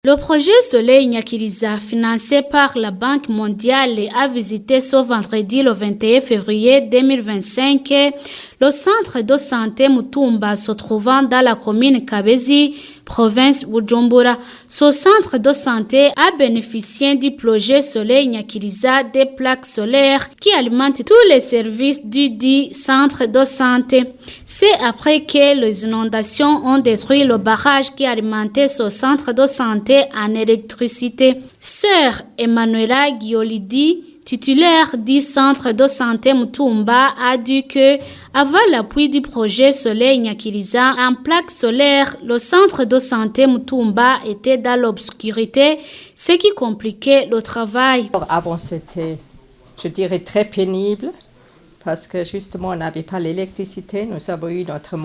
Le projet Soleil Nyakiriza, financé par la Banque mondiale, a visité ce vendredi le 21 février 2025 le centre de santé Mutumba se trouvant dans la commune Kabezi, province Bujumbura. Ce centre de santé a bénéficié du projet Soleil Nyakiriza des plaques solaires qui alimentent tous les services du dit centre de santé. C'est après que les inondations ont détruit le barrage qui alimentait ce centre de santé en électricité. Sœur Emmanuela Giolidi, titulaire du centre de santé Mutumba, a dit que, avant l'appui du projet Soleil Nyakiriza en plaques solaires, le centre de santé Mutumba était dans l'obscurité, ce qui compliquait le travail. Avant, c'était, je dirais, très pénible parce que justement, on n'avait pas l'électricité. Nous avons eu notre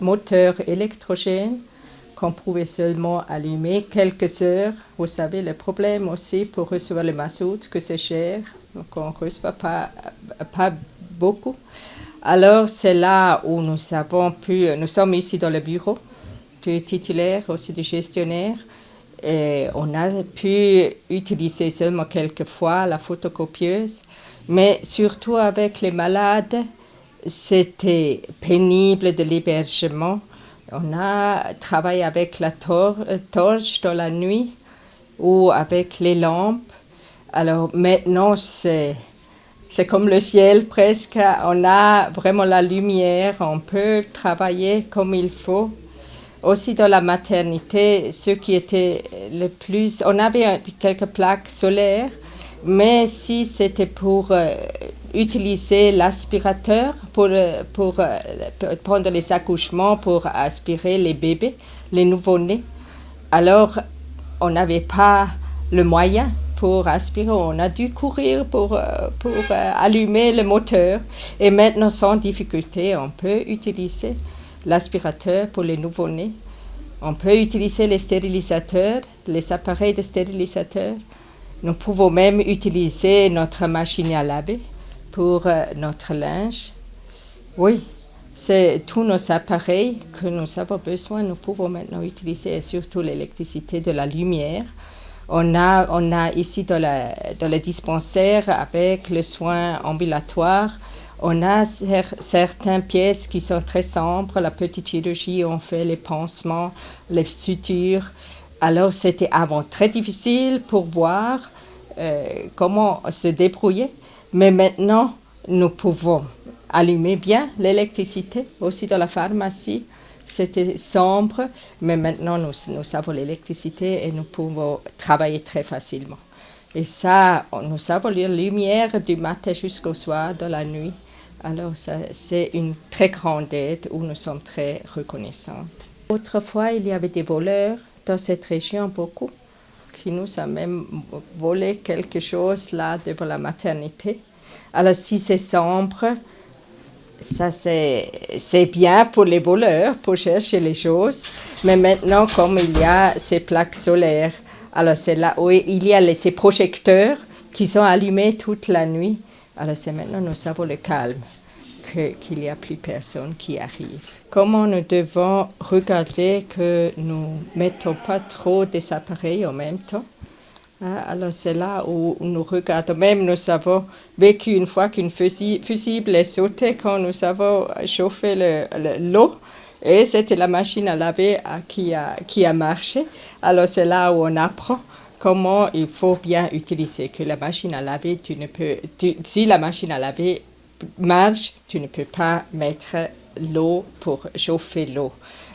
moteur électrogène qu'on pouvait seulement allumer quelques heures. Vous savez, le problème aussi pour recevoir le mazout, que c'est cher, donc on ne reçoit pas beaucoup. Alors, c'est là où nous sommes ici dans le bureau du titulaire, aussi du gestionnaire, et on a pu utiliser seulement quelques fois la photocopieuse, mais surtout avec les malades, c'était pénible de l'hébergement. On a travaillé avec la torche dans la nuit ou avec les lampes. Alors maintenant, c'est comme le ciel presque. On a vraiment la lumière, on peut travailler comme il faut. Aussi dans la maternité, ce qui était le plus... On avait quelques plaques solaires, mais si c'était pour utiliser l'aspirateur pour prendre les accouchements, pour aspirer les bébés, les nouveau-nés. Alors, on n'avait pas le moyen pour aspirer. On a dû courir pour allumer le moteur. Et maintenant, sans difficulté, on peut utiliser l'aspirateur pour les nouveau-nés. On peut utiliser les stérilisateurs, les appareils de stérilisateurs. Nous pouvons même utiliser notre machine à laver pour notre linge. Oui, c'est tous nos appareils que nous avons besoin, nous pouvons maintenant utiliser, et surtout l'électricité de la lumière. On a ici dans le dispensaire, avec les soins ambulatoires, on a certaines pièces qui sont très sombres. La petite chirurgie, on fait les pansements, les sutures. Alors, c'était avant très difficile pour voir comment se débrouiller. Mais maintenant, nous pouvons allumer bien l'électricité. Aussi dans la pharmacie, c'était sombre. Mais maintenant, nous avons l'électricité et nous pouvons travailler très facilement. Et ça, nous avons la lumière du matin jusqu'au soir, de la nuit. Alors, c'est une très grande aide où nous sommes très reconnaissantes. Autrefois, il y avait des voleurs dans cette région, beaucoup, qui nous ont même volé quelque chose là devant la maternité. Alors, si c'est sombre, ça c'est bien pour les voleurs, pour chercher les choses. Mais maintenant, comme il y a ces plaques solaires, alors c'est là où il y a ces projecteurs qui sont allumés toute la nuit. Alors c'est maintenant nous avons le calme, qu'il n'y a plus personne qui arrive. Comment nous devons regarder que nous ne mettons pas trop des appareils en même temps. Alors c'est là où nous regardons. Même nous avons vécu une fois qu'une fusible est sautée quand nous avons chauffé l'eau. Et c'était la machine à laver qui a marché. Alors c'est là où on apprend comment il faut bien utiliser. Que la machine à laver, si la machine à laver marche, tu ne peux pas mettre l'eau pour chauffer l'eau.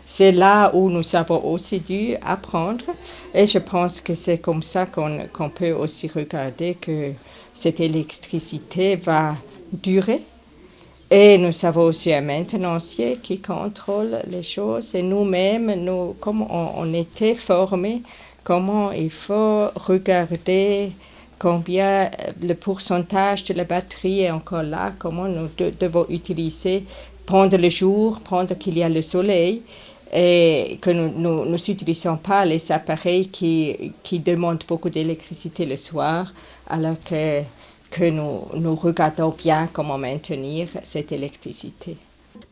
C'est là où nous avons aussi dû apprendre. Et je pense que c'est comme ça qu'on peut aussi regarder que cette électricité va durer. Et nous avons aussi un maintenancier qui contrôle les choses. Et nous-mêmes, comme on était formés, comment il faut regarder combien le pourcentage de la batterie est encore là, comment nous devons utiliser, prendre le jour, prendre qu'il y a le soleil, et que nous n'utilisons pas les appareils qui demandent beaucoup d'électricité le soir, alors que nous regardons bien comment maintenir cette électricité.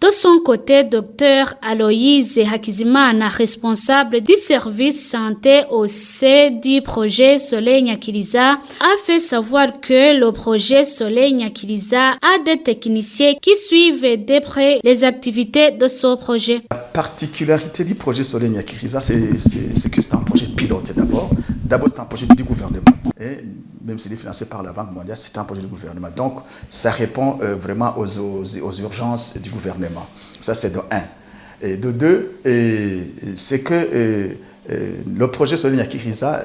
De son côté, Dr Aloïse Hakizimana, responsable du service santé au sein du projet Soleil Nyakiriza, a fait savoir que le projet Soleil Nyakiriza a des techniciens qui suivent de près les activités de ce projet. La particularité du projet Soleil Nyakiriza, c'est que c'est un projet pilote d'abord. D'abord, c'est un projet du gouvernement. Et même s'il est financé par la Banque mondiale, c'est un projet du gouvernement. Donc, ça répond vraiment aux urgences du gouvernement. Ça, c'est de un. Et de deux, c'est que le projet Soleil Nyakiriza,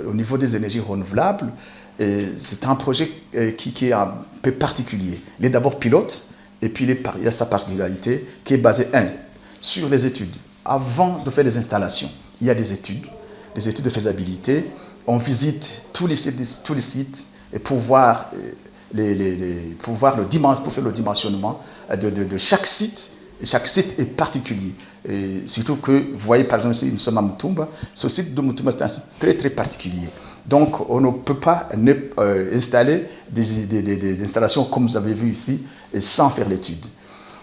au niveau des énergies renouvelables, c'est un projet qui est un peu particulier. Il est d'abord pilote, et puis il y a sa particularité qui est basée, sur les études. Avant de faire les installations, il y a des études de faisabilité. On visite tous les sites et pour voir pour faire le dimensionnement de chaque site. Et chaque site est particulier. Et surtout que, vous voyez par exemple, ici nous sommes à Mutumba. Ce site de Mutumba, c'est un site très très particulier. Donc on ne peut pas installer des installations comme vous avez vu ici sans faire l'étude.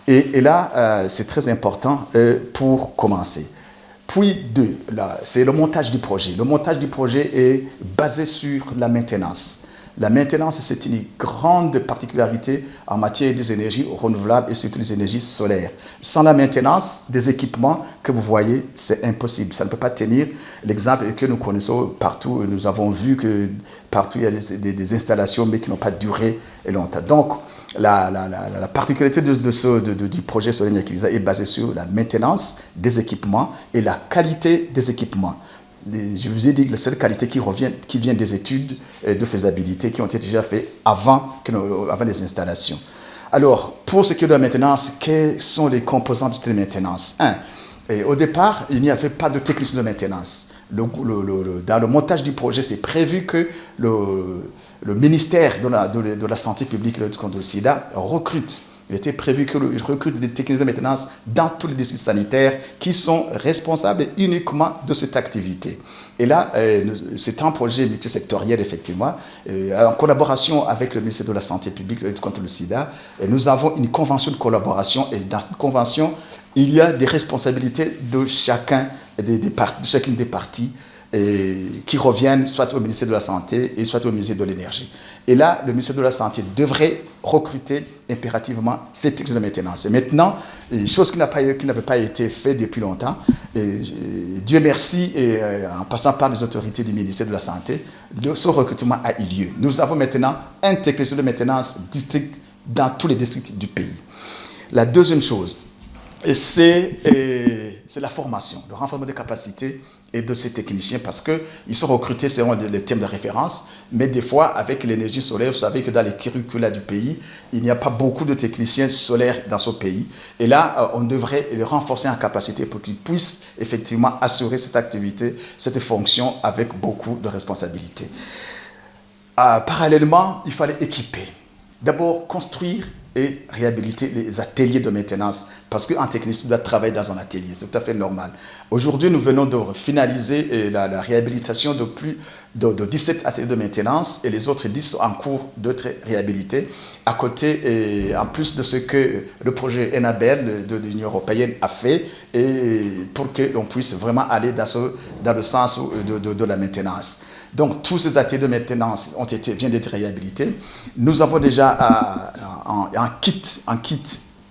Et là, c'est très important pour commencer. Puis deux, c'est le montage du projet. Le montage du projet est basé sur la maintenance. La maintenance, c'est une grande particularité en matière des énergies renouvelables et surtout des énergies solaires. Sans la maintenance des équipements que vous voyez, c'est impossible. Ça ne peut pas tenir. L'exemple que nous connaissons partout, nous avons vu que partout il y a des installations mais qui n'ont pas duré longtemps. Donc, la particularité du projet Soleil Nyakiriza est basée sur la maintenance des équipements et la qualité des équipements. Je vous ai dit que la seule qualité qui vient des études de faisabilité qui ont été déjà faites avant les installations. Alors, pour ce qui est de la maintenance, quels sont les composants de maintenance? Au départ, il n'y avait pas de technicien de maintenance. Dans le montage du projet, c'est prévu que le ministère de la Santé publique et de la lutte contre le sida recrute. Il était prévu qu'il recrute des techniciens de maintenance dans tous les districts sanitaires qui sont responsables uniquement de cette activité. Et là, c'est un projet multisectoriel, effectivement, en collaboration avec le ministère de la Santé publique et de la lutte contre le sida. Et nous avons une convention de collaboration et dans cette convention, il y a des responsabilités de chacune des parties qui reviennent soit au ministère de la Santé et soit au ministère de l'Énergie. Et là, le ministère de la Santé devrait recruter impérativement ces techniciens de maintenance. Et maintenant, chose qui n'avait pas été faite depuis longtemps, Dieu merci, en passant par les autorités du ministère de la Santé, ce recrutement a eu lieu. Nous avons maintenant un technicien de maintenance district dans tous les districts du pays. La deuxième chose, c'est la formation, le renforcement des capacités et de ces techniciens parce qu'ils sont recrutés selon les thèmes de référence, mais des fois, avec l'énergie solaire, vous savez que dans les curricula du pays, il n'y a pas beaucoup de techniciens solaires dans ce pays. Et là, on devrait les renforcer en capacité pour qu'ils puissent effectivement assurer cette activité, cette fonction avec beaucoup de responsabilités. Parallèlement, il fallait équiper. D'abord, construire et réhabiliter les ateliers de maintenance. Parce qu'un technicien doit travailler dans un atelier, c'est tout à fait normal. Aujourd'hui, nous venons de finaliser la réhabilitation de 17 ateliers de maintenance et les autres 10 sont en cours d'être réhabilités. À côté, en plus de ce que le projet Enabel de l'Union européenne a fait, et pour que l'on puisse vraiment aller dans le sens de la maintenance. Donc, tous ces ateliers de maintenance viennent d'être réhabilités. Nous avons déjà un kit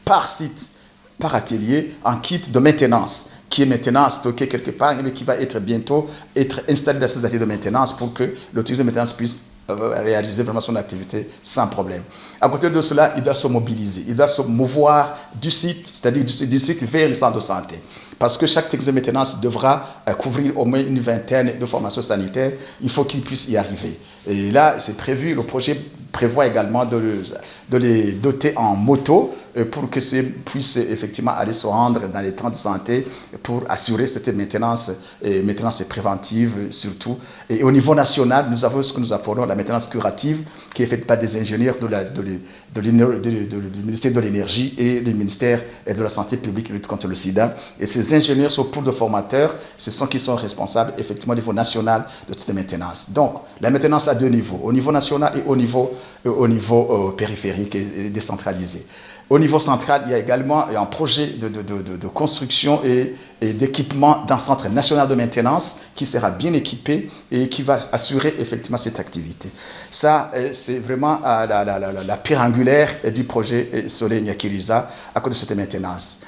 par site, par atelier, un kit de maintenance qui est maintenant stocké quelque part et qui va bientôt être installé dans ces ateliers de maintenance pour que l'autorité de maintenance puisse réaliser vraiment son activité sans problème. À côté de cela, il doit se mobiliser, il doit se mouvoir du site, c'est-à-dire du site vers le centre de santé. Parce que chaque technicien de maintenance devra couvrir au moins une vingtaine de formations sanitaires, il faut qu'il puisse y arriver. Et là, c'est prévu, le projet prévoit également de les doter en moto pour que ces puissent effectivement aller se rendre dans les centres de santé pour assurer cette maintenance préventive surtout. Et au niveau national, nous avons ce que nous appelons la maintenance curative qui est faite par des ingénieurs du ministère de l'Énergie et du ministère de la Santé publique et de lutte contre le sida. Et ces ingénieurs sont pour de formateurs, ce sont qui sont responsables effectivement au niveau national de cette maintenance. Donc, la maintenance à deux niveaux, au niveau national et au niveau périphérique et décentralisé. Au niveau central, il y a également un projet de construction et d'équipement d'un centre national de maintenance qui sera bien équipé et qui va assurer effectivement cette activité. Ça, c'est vraiment la pierre angulaire du projet Soleil Nyakiriza à cause de cette maintenance.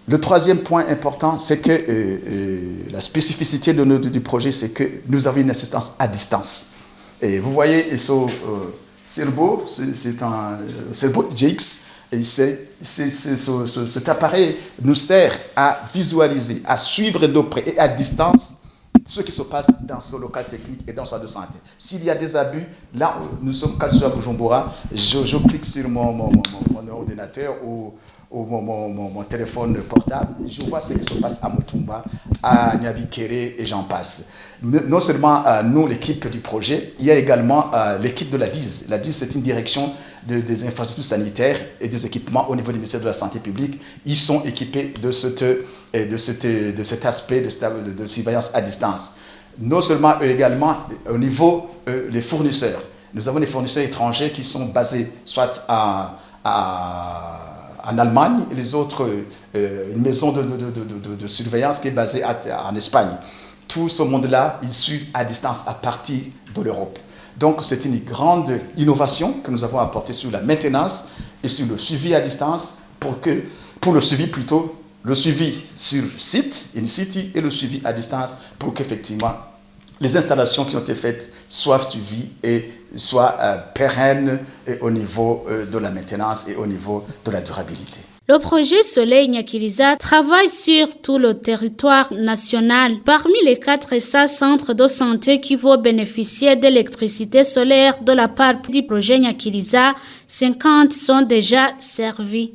Le troisième point important, c'est que la spécificité du projet, c'est que nous avons une assistance à distance. Et vous voyez, ce Cerbo, c'est un Cerbo GX. Et cet appareil nous sert à visualiser, à suivre de près et à distance ce qui se passe dans ce local technique et dans sa de santé. S'il y a des abus, là, nous sommes calcium à Bujumbura, je clique sur mon ordinateur ou mon téléphone portable, je vois ce qui se passe à Mutumba, à Nyabikere et j'en passe. Non seulement nous, l'équipe du projet, il y a également l'équipe de la DIS. La DIS, c'est une direction des infrastructures sanitaires et des équipements au niveau du ministère de la Santé publique. Ils sont équipés de cet aspect de surveillance à distance. Non seulement eux également, au niveau des fournisseurs. Nous avons des fournisseurs étrangers qui sont basés soit en Allemagne, et les autres, une maison de surveillance qui est basée en Espagne. Tout ce monde-là, ils suivent à distance à partir de l'Europe. Donc, c'est une grande innovation que nous avons apportée sur la maintenance et sur le suivi à distance pour le suivi plutôt, le suivi sur site, in situ, et le suivi à distance pour qu'effectivement les installations qui ont été faites soient suivies et soient pérennes au niveau de la maintenance et au niveau de la durabilité. Le projet Soleil Nyakiriza travaille sur tout le territoire national. Parmi les 400 centres de santé qui vont bénéficier d'électricité solaire de la part du projet Nyakiriza, 50 sont déjà servis.